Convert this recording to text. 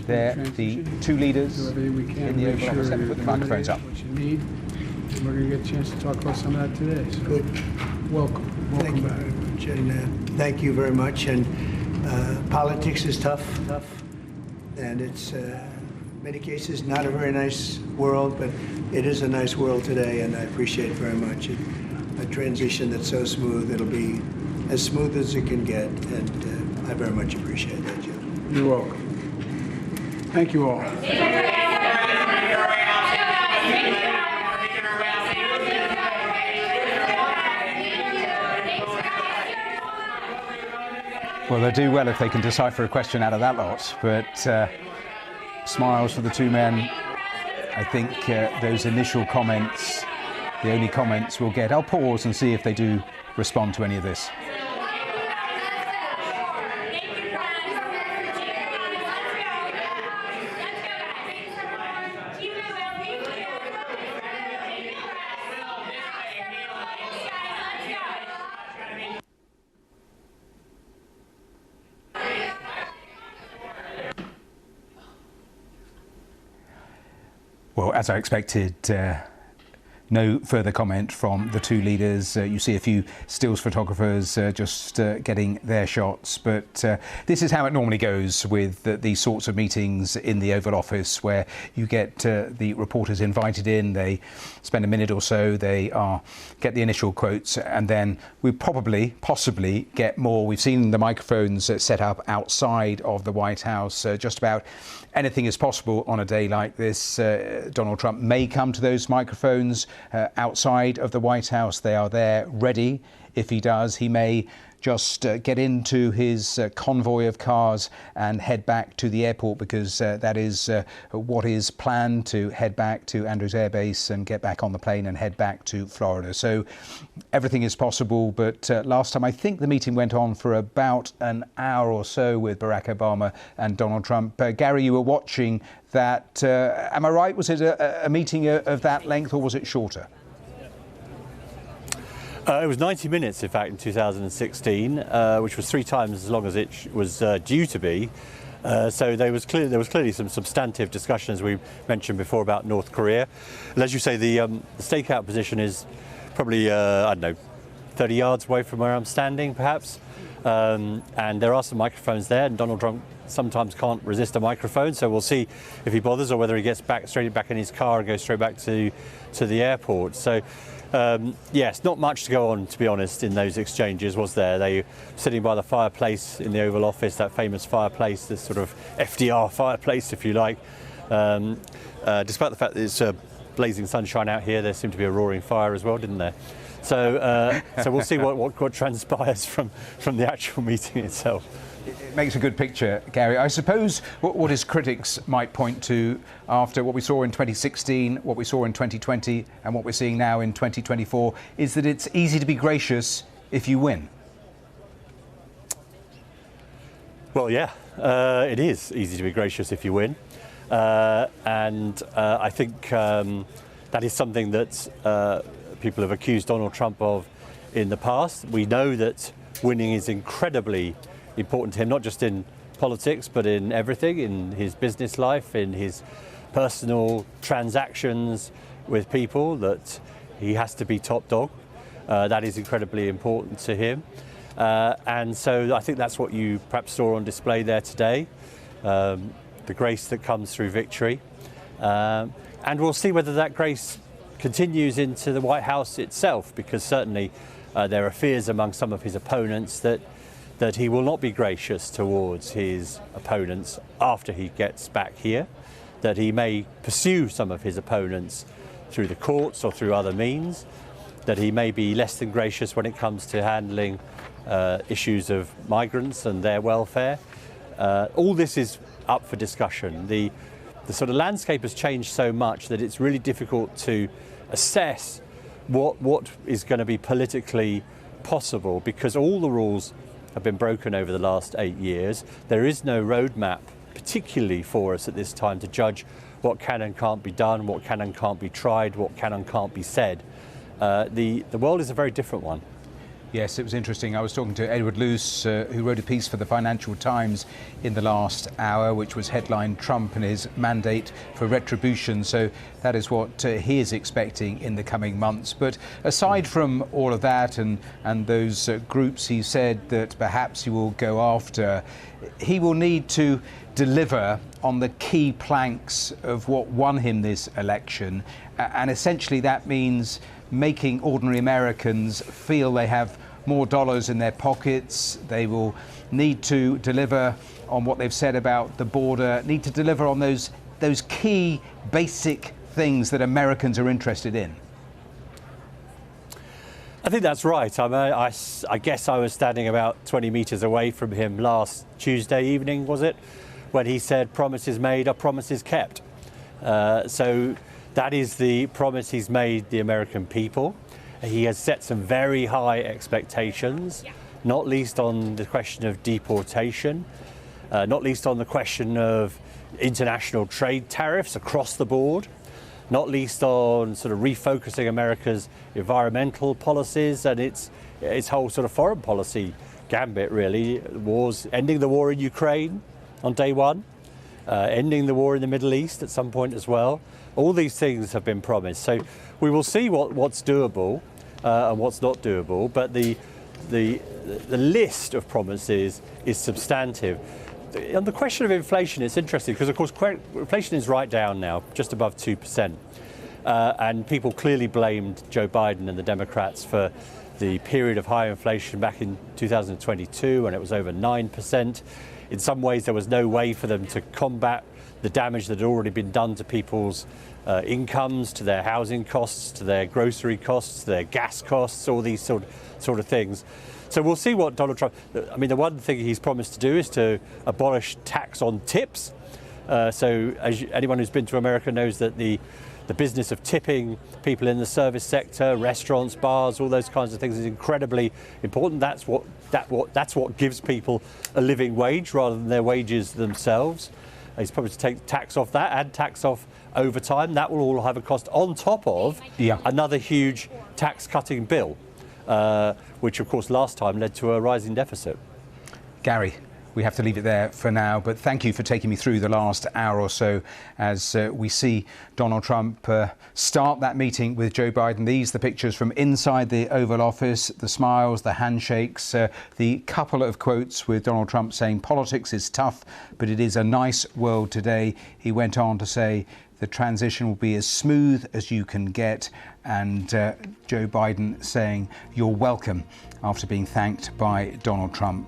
They're the two leaders in the Oval Office. Let me put the microphones up. What you need. And we're going to get a chance to talk about some of that today. So Good. welcome. Thank you very much. And thank you very much. And politics is tough. And it's, in many cases, not a very nice world, but it is a nice world today, and I appreciate it very much. A transition that's so smooth, it'll be as smooth as it can get, and I very much appreciate that, Joe. You're welcome. Thank you all. Well, they'll do well if they can decipher a question out of that lot, but smiles for the two men. I think those initial comments, the only comments we'll get. I'll pause and see if they do respond to any of this. Well, as I expected, no further comment from the two leaders. You see a few stills photographers just getting their shots, but this is how it normally goes with these sorts of meetings in the Oval Office, where you get the reporters invited in, they spend a minute or so, they get the initial quotes, and then we possibly get more. We've seen the microphones set up outside of the White House. Just about anything is possible on a day like this. Donald Trump may come to those microphones outside of the White House. They are there ready. If he does, he may just get into his convoy of cars and head back to the airport, because that is what is planned, to head back to Andrews Air Base and get back on the plane and head back to Florida. So everything is possible, but last time I think the meeting went on for about an hour or so with Barack Obama and Donald Trump. Gary, you were watching that. Am I right? Was it a meeting of that length, or was it shorter? It was 90 minutes, in fact, in 2016, which was 3 times as long as it was due to be. So there was clearly some substantive discussion, as we mentioned before, about North Korea. And as you say, the stakeout position is probably, I don't know, 30 yards away from where I'm standing, perhaps. And there are some microphones there, and Donald Trump sometimes can't resist a microphone, so we'll see if he bothers, or whether he gets straight back in his car and goes straight back to the airport. So yes, not much to go on, to be honest, in those exchanges, was there? They were sitting by the fireplace in the Oval Office, that famous fireplace, this sort of FDR fireplace, if you like. Despite the fact that it's blazing sunshine out here, there seemed to be a roaring fire as well, didn't there? So we'll see what transpires from the actual meeting itself. It makes a good picture, Gary. I suppose what his critics might point to, after what we saw in 2016, what we saw in 2020, and what we're seeing now in 2024, is that it's easy to be gracious if you win. Well, yeah, it is easy to be gracious if you win. And I think that is something that people have accused Donald Trump of in the past. We know that winning is incredibly important to him, not just in politics, but in everything, in his business life, in his personal transactions with people, that he has to be top dog. That is incredibly important to him. And so I think that's what you perhaps saw on display there today, the grace that comes through victory. And we'll see whether that grace continues into the White House itself, because certainly there are fears among some of his opponents that he will not be gracious towards his opponents after he gets back here, that he may pursue some of his opponents through the courts or through other means, that he may be less than gracious when it comes to handling issues of migrants and their welfare. All this is up for discussion. The sort of landscape has changed so much that it's really difficult to assess what is going to be politically possible, because all the rules have been broken over the last 8 years. There is no roadmap, particularly for us at this time, to judge what can and can't be done, what can and can't be tried, what can and can't be said. The world is a very different one. Yes, it was interesting. I was talking to Edward Luce, who wrote a piece for the Financial Times in the last hour, which was headlined Trump and his mandate for retribution. So that is what he is expecting in the coming months. But aside from all of that and those groups he said that perhaps he will go after, he will need to deliver on the key planks of what won him this election. And essentially that means making ordinary Americans feel they have more dollars in their pockets. They will need to deliver on what they've said about the border, need to deliver on those key basic things that Americans are interested in. I think that's right. I guess I was standing about 20 metres away from him last Tuesday evening, was it? When he said promises made are promises kept. So that is the promise he's made the American people. He has set some very high expectations, not least on the question of deportation, not least on the question of international trade tariffs across the board, not least on sort of refocusing America's environmental policies and its whole sort of foreign policy gambit, really. Ending the war in Ukraine on day one, ending the war in the Middle East at some point as well. All these things have been promised. So we will see what's doable and what's not doable. But the list of promises is substantive. On the question of inflation, it's interesting because, of course, inflation is right down now, just above 2%. And people clearly blamed Joe Biden and the Democrats for the period of high inflation back in 2022 when it was over 9%. In some ways, there was no way for them to combat the damage that had already been done to people's incomes, to their housing costs, to their grocery costs, to their gas costs, all these sort of things. So we'll see what Donald Trump... I mean, the one thing he's promised to do is to abolish tax on tips. So anyone who's been to America knows that the business of tipping people in the service sector, restaurants, bars, all those kinds of things is incredibly important. That's what gives people a living wage rather than their wages themselves. He's promised to take tax off that, add tax off overtime. That will all have a cost on top of another huge tax cutting bill, which of course last time led to a rising deficit. Gary, we have to leave it there for now, but thank you for taking me through the last hour or so as we see Donald Trump start that meeting with Joe Biden. These are the pictures from inside the Oval Office, the smiles, the handshakes, the couple of quotes with Donald Trump saying politics is tough, but it is a nice world today. He went on to say the transition will be as smooth as you can get, and Joe Biden saying you're welcome after being thanked by Donald Trump.